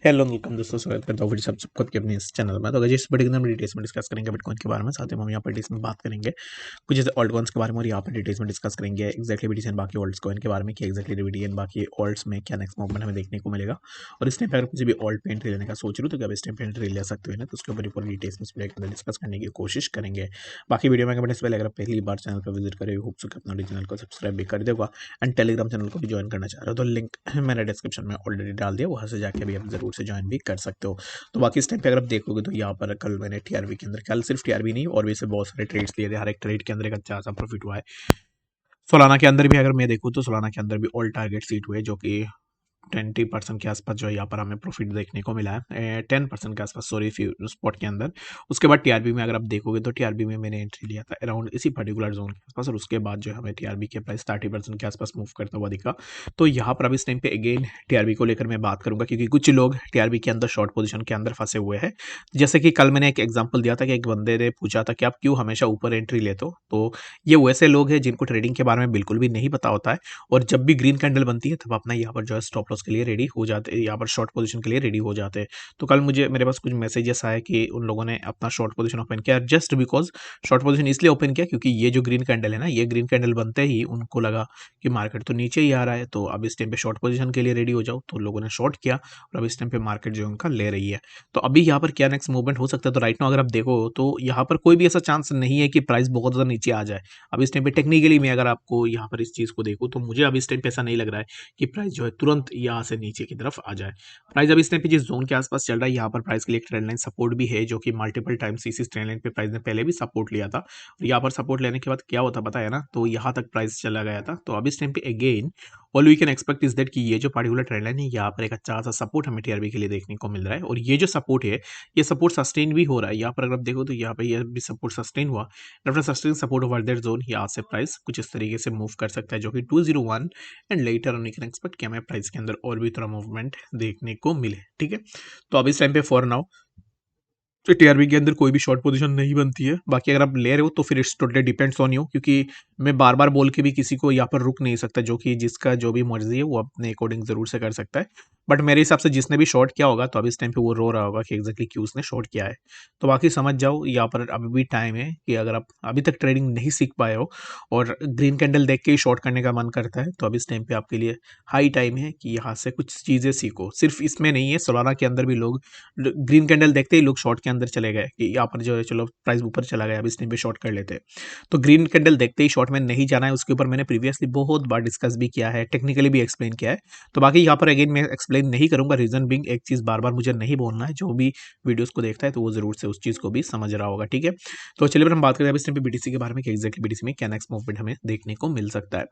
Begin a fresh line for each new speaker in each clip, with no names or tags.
Hello welcome दोस्तों, स्वागत करता हूँ फिर सबको आपके अपने इस चैनल में। तो अगर जिस बड़े एकदम डिटेल्स में डिस्कस करेंगे बिटकॉइन के बारे में, साथ ही हम यहाँ पर डिटेल्स में बात करेंगे कुछ जैसे ऑल्ट कॉइन्स के बारे में, और यहाँ पर डिटेल्स में डिस्कस करेंगे एक्जैक्टली बीटीसी एंड बाकी ऑल्ट कॉइन के बारे में कि एक्जैक्टली बीटीसी एंड बाकी ऑल्ट्स में क्या नेक्स्ट मूवमेंट हमें देखने को मिलेगा। और इस टाइम पर अगर किसी भी ऑल्ट पे एंट्री लेने का सोच रहे हो तो क्या इस टाइम पे एंट्री ले सकते हो ना, तो उसके ऊपर पूरी डिटेल्स में इस वीडियो के अंदर डिस्कस करने की कोशिश करेंगे। बाकी वीडियो में कमेंट से पहले अगर पहली बार चैनल पर विजिट करें, होप सो कि अपना चैनल को सब्सक्राइब भी कर देगा एंड टेलीग्राम चैनल को भी ज्वाइन करना चाह रहे हो तो लिंक मैंने डिस्क्रिप्शन में ऑलरेडी डाल दिया, वहाँ से जाके भी आप जरूर से ज्वाइन भी कर सकते हो। तो बाकी इस टाइम पे अगर आप देखोगे तो यहाँ पर कल मैंने टीआरबी के अंदर, कल सिर्फ टीआरबी नहीं और भी से बहुत सारे ट्रेड्स लिए थे, हर एक ट्रेड के अंदर एक अच्छा सा प्रॉफिट हुआ है। सोलाना के अंदर भी अगर मैं देखूँ तो सोलाना के अंदर भी ऑल टारगेट सीट हुए, जो कि 20% के आसपास जो है यहाँ पर हमें प्रॉफिट देखने को मिला है, 10% के आसपास सॉरी स्पॉट के अंदर। उसके बाद टीआरबी में अगर आप देखोगे तो टीआरबी में मैंने एंट्री लिया था अराउंड इसी पर्टिकुलर जोन के आसपास, और उसके बाद जो है हमें टीआरबी के प्राइस 30% के आसपास मूव करता हुआ दिखा। तो यहाँ पर अब इस टाइम पे अगेन टीआरबी को लेकर मैं बात करूंगा, क्योंकि कुछ लोग टीआरबी के अंदर शॉर्ट पोजीशन के अंदर फंसे हुए हैं। जैसे कि कल मैंने एक एग्जाम्पल दिया था कि एक बंदे ने पूछा था कि आप क्यों हमेशा ऊपर एंट्री लेते हो, तो ये वैसे लोग हैं जिनको ट्रेडिंग के बारे में बिल्कुल भी नहीं पता होता है, और जब भी ग्रीन कैंडल बनती है तब अपना यहाँ पर जो है स्टॉप लॉस के लिए रेडी हो जाते हैं, यहाँ पर शॉर्ट पोजीशन के लिए रेडी हो जाते हैं। तो कल मेरे पास कुछ मैसेजेस आए कि उन लोगों ने अपना शॉर्ट पोजीशन ओपन किया, जस्ट बिकॉज शॉर्ट पोजीशन इसलिए ओपन किया क्योंकि ये जो ग्रीन कैंडल है ना, ये ग्रीन कैंडल बनते ही उनको लगा कि मार्केट तो नीचे ही आ रहा है, तो अब इस टाइम पे शॉर्ट पोजीशन के लिए रेडी हो जाओ। तो लोगों ने शॉर्ट किया और अब इस टाइम पे मार्केट जो है उनका ले रही है। तो अभी यहाँ पर क्या नेक्स्ट मूवमेंट हो सकता है, तो राइट नाउ अगर आप देखो तो यहाँ पर कोई भी ऐसा चांस नहीं है कि प्राइस बहुत ज़्यादा नीचे आ जाए। अब इस टाइम पे टेक्निकली मैं अगर आपको यहाँ पर इस चीज़ को देखूँ तो मुझे अब इस टाइम पे ऐसा नहीं लग रहा है कि प्राइस जो है तुरंत यहाँ से नीचे की तरफ आ जाए। प्राइस अभी इस टाइम पे जिस जोन के आसपास चल रहा है, यहाँ पर प्राइस के लिए एक ट्रेंड लाइन सपोर्ट भी है, जो कि मल्टीपल टाइम्स इस ट्रेंड लाइन पे प्राइस ने पहले भी सपोर्ट लिया था। और यहाँ पर सपोर्ट लेने के बाद क्या होता पता है ना, तो यहाँ तक प्राइस चला गया था। तो अब इस टाइम पे again all we can expect is that कि ये जो पर्टिकुलर ट्रेंड लाइन है, यहाँ पर एक अच्छा सा सपोर्ट हमें टीआरबी के लिए देखने को मिल रहा है, और ये जो सपोर्ट है ये सपोर्ट सस्टेन भी हो रहा है। यहाँ पर अगर आप देखो तो यहाँ पर ये भी सपोर्ट सस्टेन हुआ, after sustain support over that zone यहाँ से प्राइस कुछ इस तरीके से मूव कर सकता है, जो कि 201 and later on you can expect कि हमें प्राइस के अंदर और भी थोड़ा मूवमेंट देखने को मिले। ठीक है, तो अब इस टाइम पे फॉर नाउ तो टीआरबी के अंदर कोई भी शॉर्ट पोजीशन नहीं बनती है। बाकी अगर आप ले रहे हो तो फिर it's totally depends on you, क्योंकि मैं बार बार बोल के भी किसी को यहाँ पर रुक नहीं सकता, जो कि जिसका जो भी मर्जी है वो अपने अकॉर्डिंग जरूर से कर सकता है। बट मेरे हिसाब से जिसने भी शॉर्ट किया होगा तो अब इस टाइम पे वो रो रहा होगा कि एग्जैक्टली क्यों उसने शॉर्ट किया है। तो बाकी समझ जाओ, यहाँ पर अभी भी टाइम है कि अगर आप अभी तक ट्रेडिंग नहीं सीख पाए हो और ग्रीन कैंडल देख के ही शॉर्ट करने का मन करता है, तो अब इस टाइम पे आपके लिए हाई टाइम है कि यहाँ से कुछ चीज़ें सीखो। सिर्फ इसमें नहीं है, सोलाना के अंदर भी लोग ग्रीन कैंडल देखते ही लोग शॉर्ट के अंदर चले गए कि यहाँ पर जो है चलो प्राइस ऊपर चला गया, अब इस टाइम पे शॉर्ट कर लेते हैं। तो ग्रीन कैंडल देखते ही शॉर्ट में नहीं जाना है, उसके ऊपर मैंने प्रीवियसली बहुत बार डिस्कस भी किया है, टेक्निकली भी एक्सप्लेन किया है। तो बाकी यहाँ पर अगेन मैं एक्सप्लेन नहीं करूंगा, रीजन बिंग एक चीज़ बार बार मुझे नहीं बोलना है, जो भी वीडियोस को देखता है तो वो जरूर से उस चीज़ को भी समझ रहा होगा। ठीक है, तो चलिए फिर हम बात करें अब इस टाइम पे बीटीसी के बारे में कि एक्जैक्टली बीटीसी में क्या नेक्स्ट मूवमेंट हमें देखने को मिल सकता है।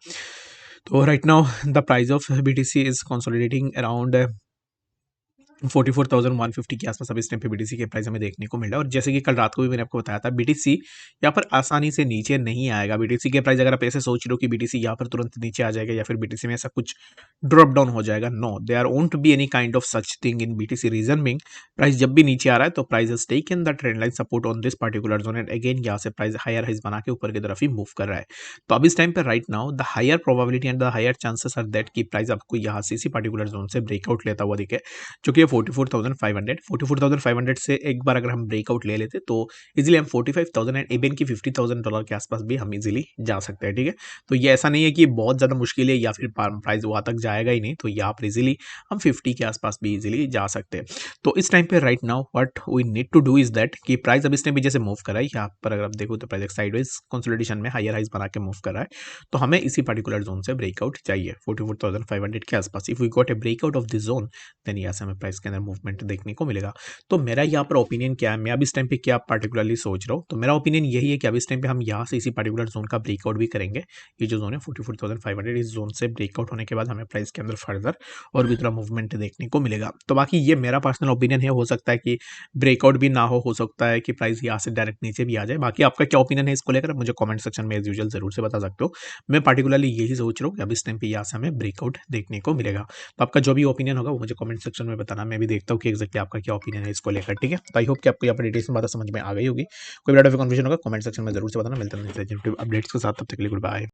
तो right now the price of BTC is consolidating around 44,150 के आसपास अब इस टाइम पे बीटीसी के प्राइस हमें देखने को मिल रहा है। और जैसे कि कल रात को भी मैंने आपको बताया था, बीटीसी यहाँ पर आसानी से नीचे नहीं आएगा। बीटीसी के प्राइस अगर आप ऐसे सोच रहे हो कि बीटीसी यहाँ पर तुरंत नीचे आ जाएगा या फिर बीटीसी में ऐसा कुछ ड्रॉप डाउन हो जाएगा, no, there won't be any kind of such thing in BTC. Reason being, price जब भी नीचे आ रहा है तो price has taken the trend line support on this particular zone, and again यहाँ से प्राइस हायर हाइज बना के ऊपर की तरफ ही मूव कर रहा है। तो अब इस टाइम पे right now the higher probability and the higher chances are that कि प्राइस आपको यहाँ से इसी पर्टिकुलर जोन से ब्रेकआउट लेता हुआ दिखे, जो कि 44,500 से एक बार अगर हम ब्रेकआउट ले लेते तो इजीली हम 45,000 एंड इवन की $50,000 के आसपास भी हम इजीली जा सकते हैं। ठीक है, तो ये ऐसा नहीं है कि बहुत ज़्यादा मुश्किल है या फिर प्राइस वहाँ तक जाएगा ही नहीं, तो यहाँ पर इजीली हम 50 के आसपास भी इजीली जा सकते हैं। तो इस टाइम पे right now what we need to do is that कि प्राइस अब इसने भी जैसे मूव करा है, यहाँ पर अगर आप देखो तो प्राइस एक साइडवेज कंसोलिडेशन में हायर हाइज बना के मूव कर रहा है, तो हमें इसी पर्टिकुलर जोन से ब्रेकआउट चाहिए 44,500 के आसपास। If we got a breakout of this zone then यहाँ से हमें प्राइस के अंदर मूवमेंट देखने को मिलेगा। तो मेरा यहाँ पर ओपिनियन क्या है, मैं अब इस टाइम पे क्या पर्टिकुलरली सोच रहा हूँ, तो मेरा ओपिनियन यही है कि अब इस टाइम पे हम यहाँ से इसी पर्टिकुलर जोन का ब्रेकआउट भी करेंगे। ये जो जोन है 44,500, इस जोन से ब्रेकआउट होने के बाद हमें प्राइस के अंदर फर्दर और भी थोड़ा मूवमेंट देखने को मिलेगा। तो बाकी ये मेरा पर्सनल ओपिनियन है, हो सकता है कि ब्रेकआउट भी ना हो सकता है कि प्राइस यहाँ से डायरेक्ट नीचे भी आ जाए। बाकी आपका क्या ओपिनियन है इसको लेकर मुझे कमेंट सेक्शन में एज यूजुअल जरूर से बता सकते हो। मैं पर्टिकुलरली यही सोच रहा हूँ कि अब इस टाइम पे यहाँ से हमें ब्रेकआउट देखने को मिलेगा। तो आपका जो भी ओपिनियन होगा वो मुझे कमेंट सेक्शन में बताना, मैं भी देखता हूँ कि एक्जैक्टली आपका क्या ओपिनियन है इसको लेकर। ठीक है, तो आई होप कि आपको यहाँ पर डिटेल्स में बात समझ में आ गई होगी। कोई भी कंफ्यूजन होगा कमेंट सेक्शन में जरूर से बताना। मिलते हैं अपडेट्स के साथ, तब तक के लिए गुड बाय।